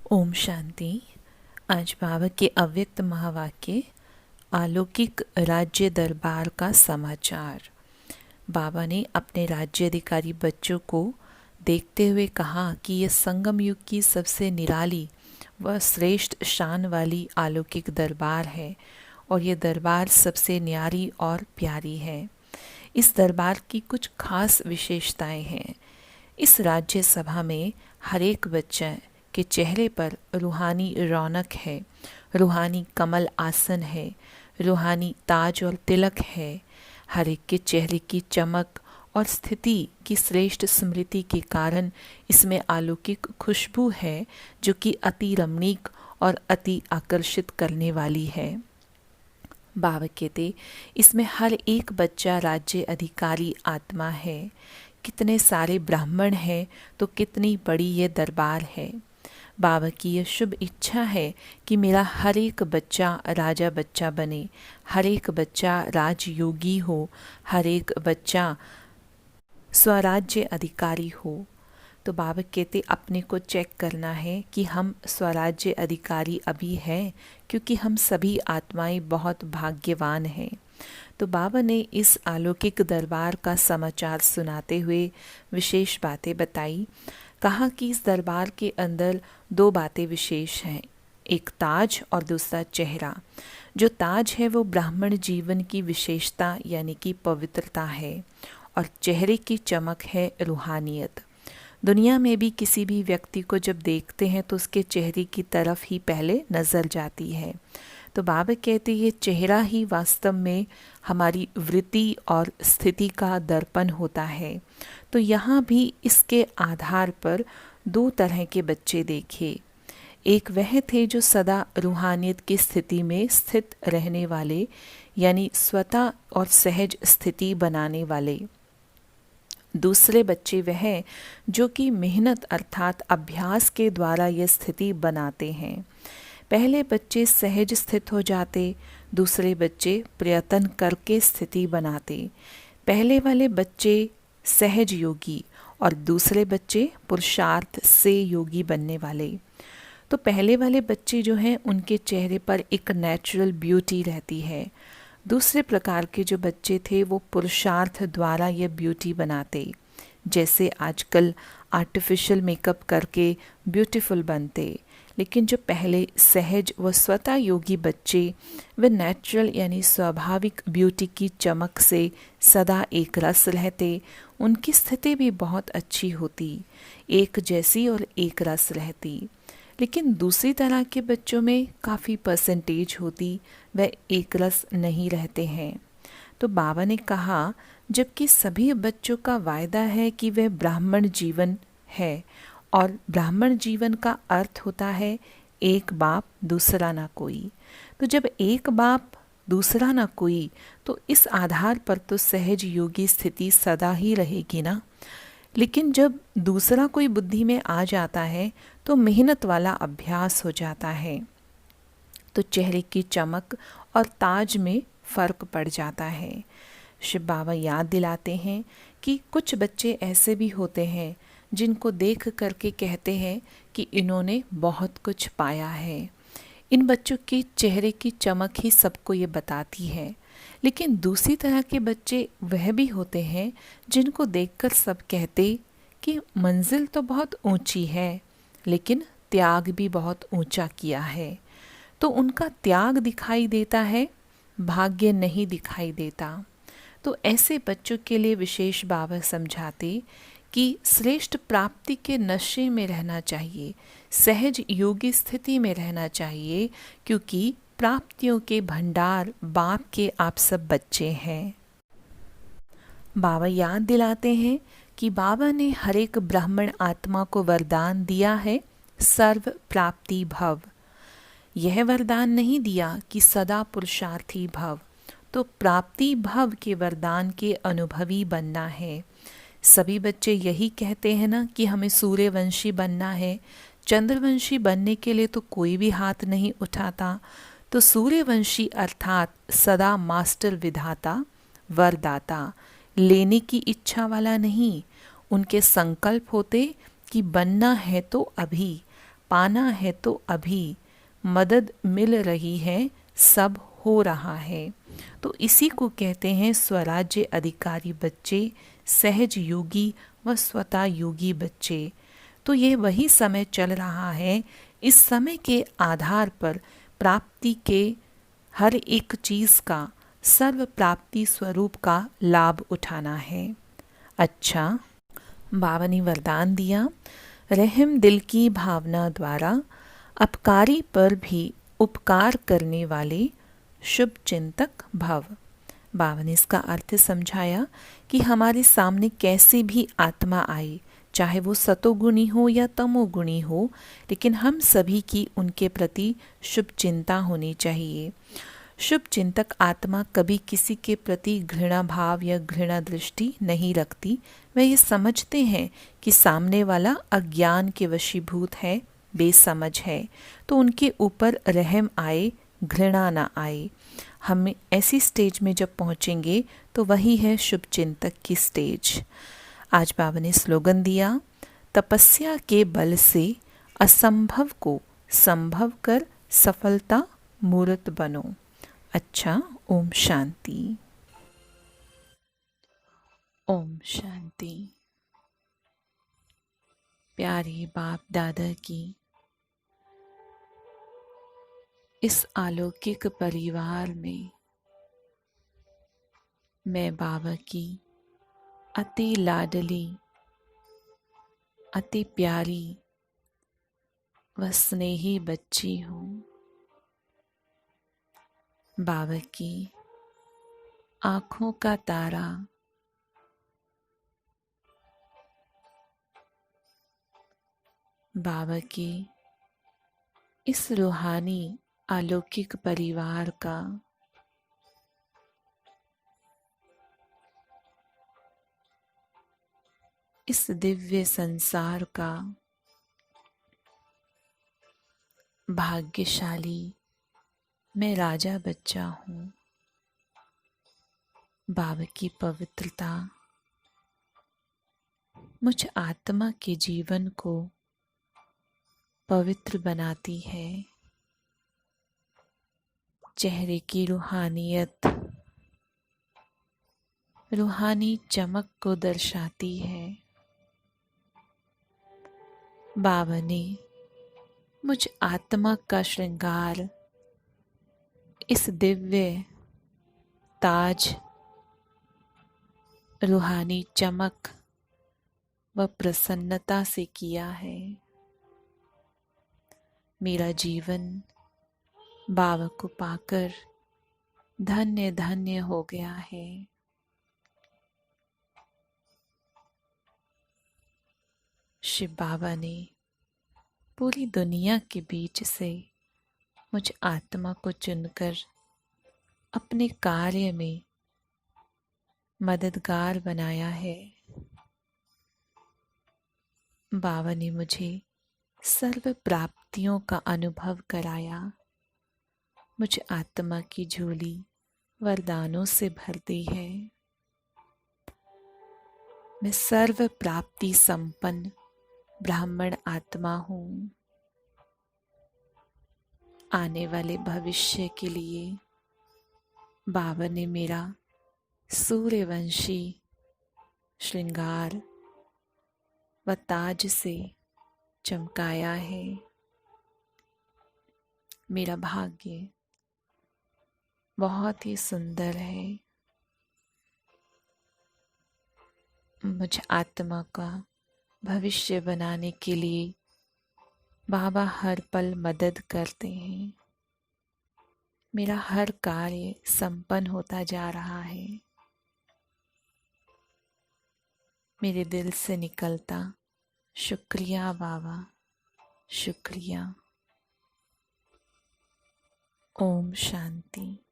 ओम शांति। आज बाबा के अव्यक्त महावाक्य अलौकिक राज्य दरबार का समाचार। बाबा ने अपने राज्य अधिकारी बच्चों को देखते हुए कहा कि यह संगम युग की सबसे निराली व श्रेष्ठ शान वाली अलौकिक दरबार है और यह दरबार सबसे न्यारी और प्यारी है। इस दरबार की कुछ खास विशेषताएं हैं। इस राज्य सभा में हर एक बच्चा के चेहरे पर रूहानी रौनक है, रूहानी कमल आसन है, रूहानी ताज और तिलक है। हर एक के चेहरे की चमक और स्थिति की श्रेष्ठ स्मृति के कारण इसमें अलौकिक खुशबू है जो कि अति रमणीक और अति आकर्षित करने वाली है। बाबा कहते इसमें हर एक बच्चा राज्य अधिकारी आत्मा है। कितने सारे ब्राह्मण हैं तो कितनी बड़ी ये दरबार है। बाबा की यह शुभ इच्छा है कि मेरा हर एक बच्चा राजा बच्चा बने, हर एक बच्चा राजयोगी हो, हर एक बच्चा स्वराज्य अधिकारी हो। तो बाबा कहते अपने को चेक करना है कि हम स्वराज्य अधिकारी अभी हैं, क्योंकि हम सभी आत्माएं बहुत भाग्यवान हैं। तो बाबा ने इस अलौकिक दरबार का समाचार सुनाते हुए विशेष बातें बताई। कहा कि इस दरबार के अंदर दो बातें विशेष हैं, एक ताज और दूसरा चेहरा। जो ताज है वो ब्राह्मण जीवन की विशेषता यानी कि पवित्रता है और चेहरे की चमक है रूहानियत। दुनिया में भी किसी भी व्यक्ति को जब देखते हैं तो उसके चेहरे की तरफ ही पहले नजर जाती है। तो बाबा कहते ये चेहरा ही वास्तव में हमारी वृत्ति और स्थिति का दर्पण होता है। तो यहाँ भी इसके आधार पर दो तरह के बच्चे देखे। एक वह थे जो सदा रूहानियत की स्थिति में स्थित रहने वाले यानी स्वतः और सहज स्थिति बनाने वाले। दूसरे बच्चे वह जो कि मेहनत अर्थात अभ्यास के द्वारा यह स्थिति बनाते हैं। पहले बच्चे सहज स्थित हो जाते, दूसरे बच्चे प्रयत्न करके स्थिति बनाते। पहले वाले बच्चे सहज योगी और दूसरे बच्चे पुरुषार्थ से योगी बनने वाले। तो पहले वाले बच्चे जो हैं उनके चेहरे पर एक नेचुरल ब्यूटी रहती है। दूसरे प्रकार के जो बच्चे थे वो पुरुषार्थ द्वारा ये ब्यूटी बनाते, जैसे आजकल आर्टिफिशियल मेकअप करके ब्यूटीफुल बनते। लेकिन जो पहले सहज व स्वतः योगी बच्चे वे नेचुरल यानी स्वाभाविक ब्यूटी की चमक से सदा एक रस रहते। उनकी स्थिति भी बहुत अच्छी होती, एक जैसी और एक रस रहती। लेकिन दूसरी तरह के बच्चों में काफ़ी परसेंटेज होती, वह एक रस नहीं रहते हैं। तो बाबा ने कहा जबकि सभी बच्चों का वायदा है कि वह ब्राह्मण जीवन है और ब्राह्मण जीवन का अर्थ होता है एक बाप दूसरा ना कोई। तो जब एक बाप दूसरा ना कोई तो इस आधार पर तो सहज योगी स्थिति सदा ही रहेगी ना। लेकिन जब दूसरा कोई बुद्धि में आ जाता है तो मेहनत वाला अभ्यास हो जाता है, तो चेहरे की चमक और ताज में फर्क पड़ जाता है। शिव बाबा याद दिलाते हैं कि कुछ बच्चे ऐसे भी होते हैं जिनको देख करके कहते हैं कि इन्होंने बहुत कुछ पाया है। इन बच्चों के चेहरे की चमक ही सबको ये बताती है। लेकिन दूसरी तरह के बच्चे वह भी होते हैं जिनको देखकर सब कहते कि मंजिल तो बहुत ऊंची है लेकिन त्याग भी बहुत ऊंचा किया है। तो उनका त्याग दिखाई देता है, भाग्य नहीं दिखाई देता। तो ऐसे बच्चों के लिए विशेष बाबा समझाते कि श्रेष्ठ प्राप्ति के नशे में रहना चाहिए, सहज योगी स्थिति में रहना चाहिए, क्योंकि प्राप्तियों के भंडार बाप के आप सब बच्चे हैं। बाबा याद दिलाते हैं कि बाबा ने हर एक ब्राह्मण आत्मा को वरदान दिया है सर्व प्राप्ति भव। यह वरदान नहीं दिया कि सदा पुरुषार्थी भव, तो प्राप्ति भव के वरदान के अनुभवी बनना है। सभी बच्चे यही कहते हैं ना कि हमें सूर्यवंशी बनना है। चंद्रवंशी बनने के लिए तो कोई भी हाथ नहीं उठाता। तो सूर्यवंशी अर्थात सदा मास्टर विधाता वरदाता, लेने की इच्छा वाला नहीं। उनके संकल्प होते कि बनना है तो अभी, पाना है तो अभी, मदद मिल रही है, सब हो रहा है। तो इसी को कहते हैं स्वराज्य अधिकारी बच्चे, सहज योगी व स्वतः योगी बच्चे। तो ये वही समय चल रहा है। इस समय के आधार पर प्राप्ति के हर एक चीज़ का सर्व प्राप्ति स्वरूप का लाभ उठाना है। अच्छा, बाबा ने वरदान दिया, रहम दिल की भावना द्वारा अपकारी पर भी उपकार करने वाले शुभ चिंतक भव। बाबा ने इसका अर्थ समझाया कि हमारे सामने कैसी भी आत्मा आए, चाहे वो सतोगुणी हो या तमोगुणी हो, लेकिन हम सभी की उनके प्रति शुभ चिंता होनी चाहिए। शुभ चिंतक आत्मा कभी किसी के प्रति घृणा भाव या घृणा दृष्टि नहीं रखती। वह ये समझते हैं कि सामने वाला अज्ञान के वशीभूत है, बेसमझ है, तो उनके ऊपर रहम आए, घृणा ना आए। हम ऐसी स्टेज में जब पहुंचेंगे तो वही है शुभ चिंतक की स्टेज। आज बाबा ने स्लोगन दिया, तपस्या के बल से असंभव को संभव कर सफलता मूर्त बनो। अच्छा, ओम शांति। ओम शांति। प्यारे बाप दादा की इस अलौकिक परिवार में मैं बाबा की अति लाडली, अति प्यारी व स्नेही बच्ची हूँ। बाबा की आँखों का तारा, बाबा की इस रूहानी अलौकिक परिवार का इस दिव्य संसार का भाग्यशाली मैं राजा बच्चा हूँ। बाबा की पवित्रता मुझ आत्मा के जीवन को पवित्र बनाती है। चेहरे की रूहानियत, रूहानी चमक को दर्शाती है। बाबा ने मुझ आत्मा का श्रृंगार इस दिव्य ताज, रूहानी चमक व प्रसन्नता से किया है। मेरा जीवन बाबा को पाकर धन्य धन्य हो गया है। शिव बाबा ने पूरी दुनिया के बीच से मुझ आत्मा को चुनकर अपने कार्य में मददगार बनाया है। बाबा ने मुझे सर्व प्राप्तियों का अनुभव कराया। मुझ आत्मा की झोली वरदानों से भर दी है। मैं सर्व प्राप्ति संपन्न ब्राह्मण आत्मा हूँ। आने वाले भविष्य के लिए बाबा ने मेरा सूर्यवंशी श्रृंगार व ताज से चमकाया है। मेरा भाग्य बहुत ही सुंदर है। मुझ आत्मा का भविष्य बनाने के लिए बाबा हर पल मदद करते हैं। मेरा हर कार्य संपन्न होता जा रहा है। मेरे दिल से निकलता शुक्रिया बाबा, शुक्रिया। ओम शांति।